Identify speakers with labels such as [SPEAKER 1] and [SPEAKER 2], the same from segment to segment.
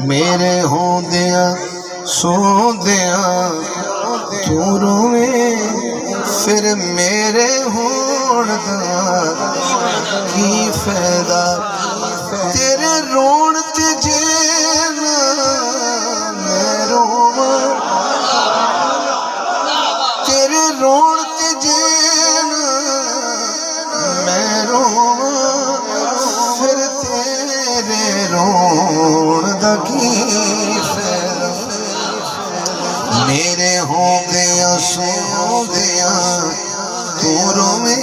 [SPEAKER 1] میرے ہوندیاں سوندیاں تو رویں پھر میرے ہون دا کی فائدہ تیرے رون تے جینا میں روواں تیرے رون تے جینا میں روواں پھر تیرے رون دا کی فائدہ میرے ہوندیاں سوندیاں تو رویں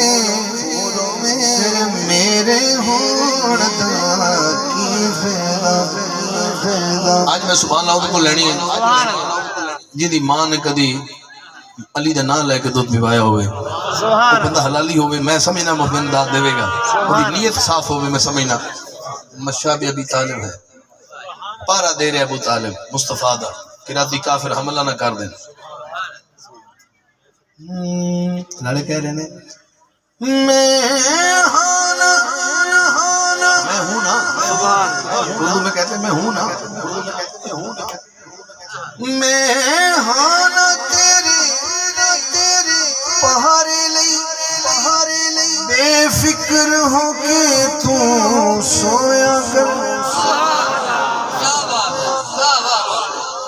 [SPEAKER 1] پھر میرے ہون دا کی فائدہ
[SPEAKER 2] آج میں سبحان اللہ کو لینی ہے جی دی ماں نے کدی علی دا نام لے کے دودھ بھوایا ہوئے وہ بندہ حلالی ہوئے میں سمجھنا محمد داد دے گا وہ نیت صاف ہوئے میں سمجھنا مشابہ ابی طالب ہے پارا دے رہے ابو طالب مصطفیٰ دا کہ رات دی کافر حملہ نہ کر دیں
[SPEAKER 1] لڑے کہہ رہے ہیں میں ہانا میں ہوں نا اردو میں کہتے ہیں میں ہوں نا میں ہانا تیرے پہارے لئی بے فکر ہو کے تو سویا کر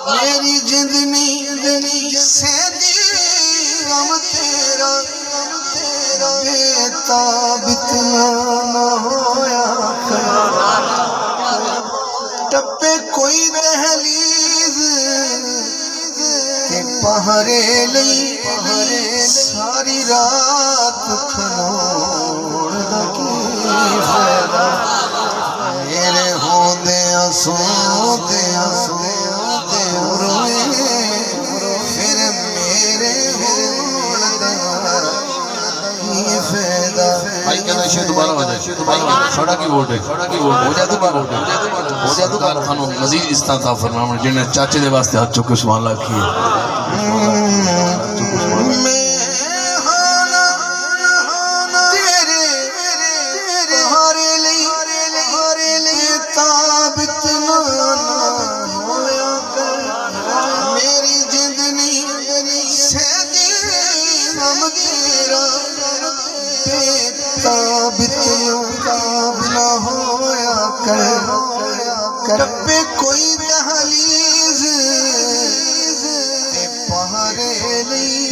[SPEAKER 1] میری جندنی سے غم تیرا بے تاب اتنا نہ ہویا کر ٹپے کوئی دہلیز کہ پہرے لئی ساری رات کھلوڑ دا کی فائدہ میرے ہوندیاں سوندیاں روئے پھر میرے ہون دا کی فائدہ
[SPEAKER 2] بھائی کہنا شاید دوبارہ ہو جائے سوڑا کی ووٹ ہے ہو جائے دوبارہ خانوں مزید استعطاف فرماؤں جنہیں چاچے دے واسطے ہاتھ چکے سبحان اللہ کیے
[SPEAKER 1] ٹپے کوئی دہلیز پہرے لئی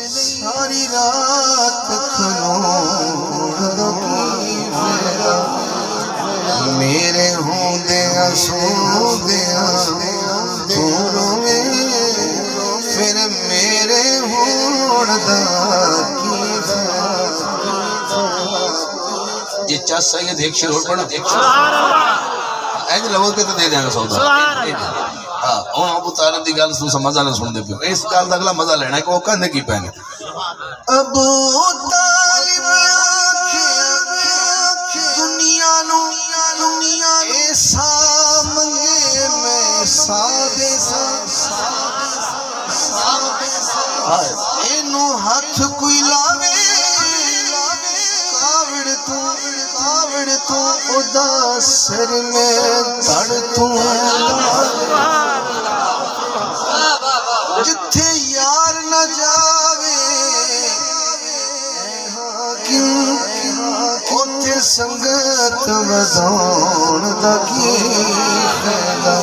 [SPEAKER 1] ساری رات کھلوڑ دا کی فائدہ میرے ہوندیاں سوندیاں تو رویں پھر میرے ہون دا کی فائدہ
[SPEAKER 2] یہ چاس سید ایک شیر اور پڑھا ایجے لوگ کے تو دے دیں گا سودا ہاں ابو طالب دی گل سن مزہ نہ سن دے پیو اس گل دا اگلا مزہ لینا ہے کہ وہ کہندے کی پہنے
[SPEAKER 1] ابو طالب دنیا نو ایسا منگے میں سادے اینو ہاتھ کوئی لاوے کاوڑ تو ادا سر میں دڑ تو جتھے یار نہ جاوے اوتھے سنگت وداؤن دا کی فائدہ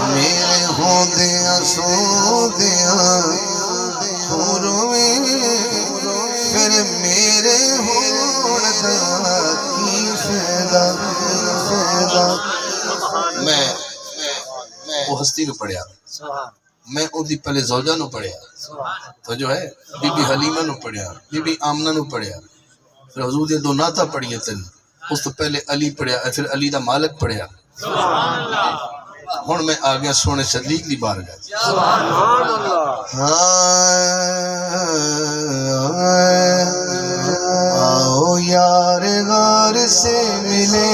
[SPEAKER 1] میرے ہوندیاں سوندیاں تو رویں پھر میرے ہون دا کی فائدہ
[SPEAKER 2] میں وہ ہستی نو پڑھیا میں او دی پہلے زوجہ نو پڑھیا تو جو ہے بی بی حلیمہ نو پڑھیا بی بی آمنہ نو پڑھیا پھر حضور دے دو ناتا پڑھیا تن اس تو پہلے علی پڑھیا پھر علی دا مالک پڑھیا ہن میں آ گیا سونے صدیق دی بارگاہ
[SPEAKER 1] آؤ یار غار سے ملے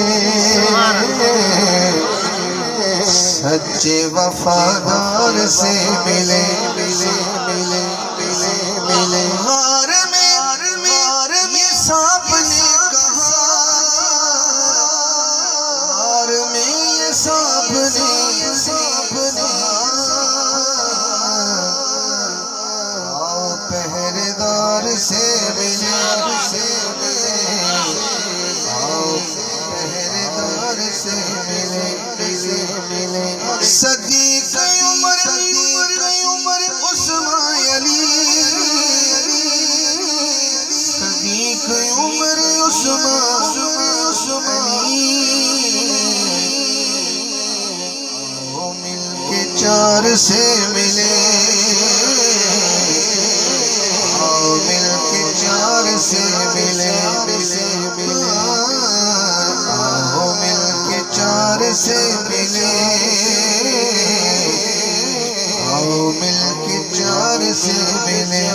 [SPEAKER 1] سچے وفادار سے ملے غار میں سانپ نے کہا غار میں یہ چار سے ملے آؤ مل کے چار سے ملے آؤ مل کے چار سے ملے آؤ مل کے چار سے ملے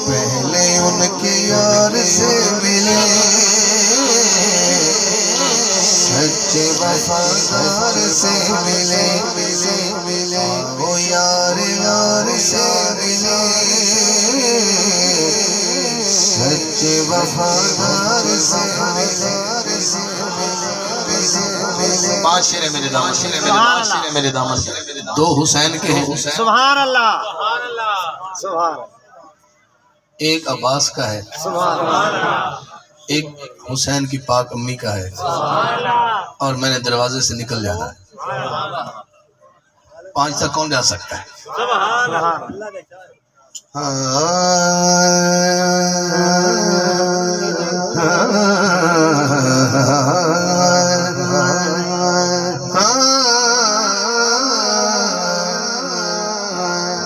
[SPEAKER 1] پہلے ان کے یار سے ملے سچے وفادار سے ملے وہ یار یار سے ملے سچے وفادار سے ملے
[SPEAKER 2] پانچ شیر میرے دامن میرے دامن دو حسین کے ہیں
[SPEAKER 3] سبحان اللہ سبحان
[SPEAKER 2] ایک عباس کا ہے ایک حسین کی پاک امی کا ہے اور میں نے دروازے سے نکل جانا ہے پانچ تک کون جا سکتا ہے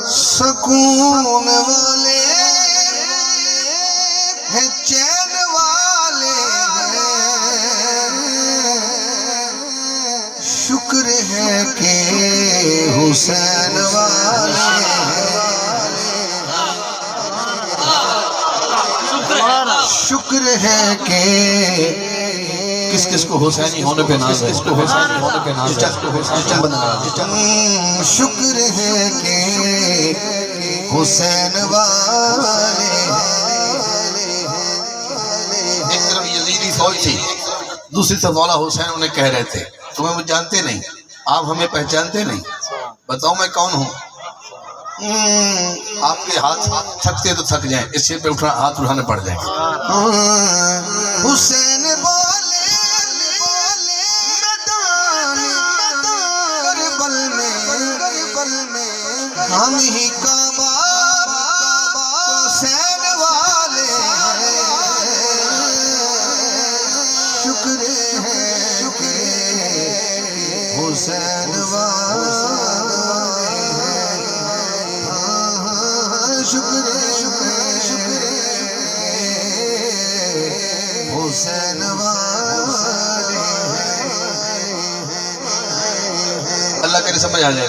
[SPEAKER 1] سکون والے ہیں چین والے شکر ہے کہ حسین والے شکر ہے کہ
[SPEAKER 2] کس کس کو حسینی ہونے پہ ناز ہے
[SPEAKER 1] شکر ہے کہ حسین والے
[SPEAKER 2] ایک طرف یزیدی فوج تھی دوسری طرف مولا حسین انہیں کہہ رہے تھے تمہیں مجھے جانتے نہیں آپ ہمیں پہچانتے نہیں بتاؤ میں کون ہوں آپ کے ہاتھ تھکتے تو تھک جائیں اس سے پہ ہاتھ اٹھانے پڑ جائیں
[SPEAKER 1] حسین بولے کربل میں ہم ہی کعبہ حسین والے شکر ہے کہ حسین والے شکر حسین والے
[SPEAKER 2] اللہ کرے سمجھ آ جائے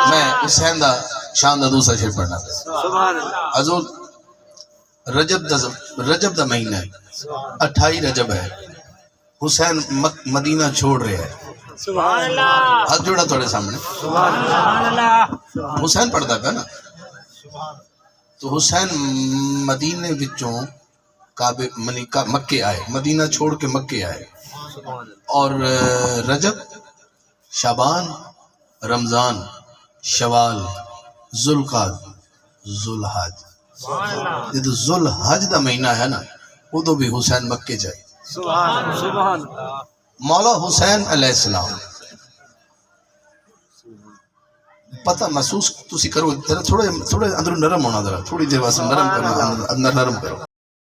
[SPEAKER 2] میں حسین دا شان دا دوسرا شعر پڑھنا حضور رجب دا مہینہ ہے 28 رجب ہے حسین مدینہ چھوڑ رہے ہیں
[SPEAKER 3] سبحان اللہ
[SPEAKER 2] ہاتھ جوڑا تھوڑے سامنے
[SPEAKER 3] سبحان اللہ
[SPEAKER 2] حسین پڑھتا پہ نا تو حسین مدینے وچوں کعبے مکے آئے مدینہ چھوڑ کے مکے آئے اور رجب شعبان رمضان شوال ذوالقعدہ ذوالحج جدو ذوالحج دا مہینہ ہے نا ادو بھی حسین مکے جائے
[SPEAKER 3] سبحان
[SPEAKER 2] مولا حسین علیہ السلام پتہ محسوس تسی کرو تھوڑے اندر نرم ہونا ذرا تھوڑی دیر واسطے نرم کرو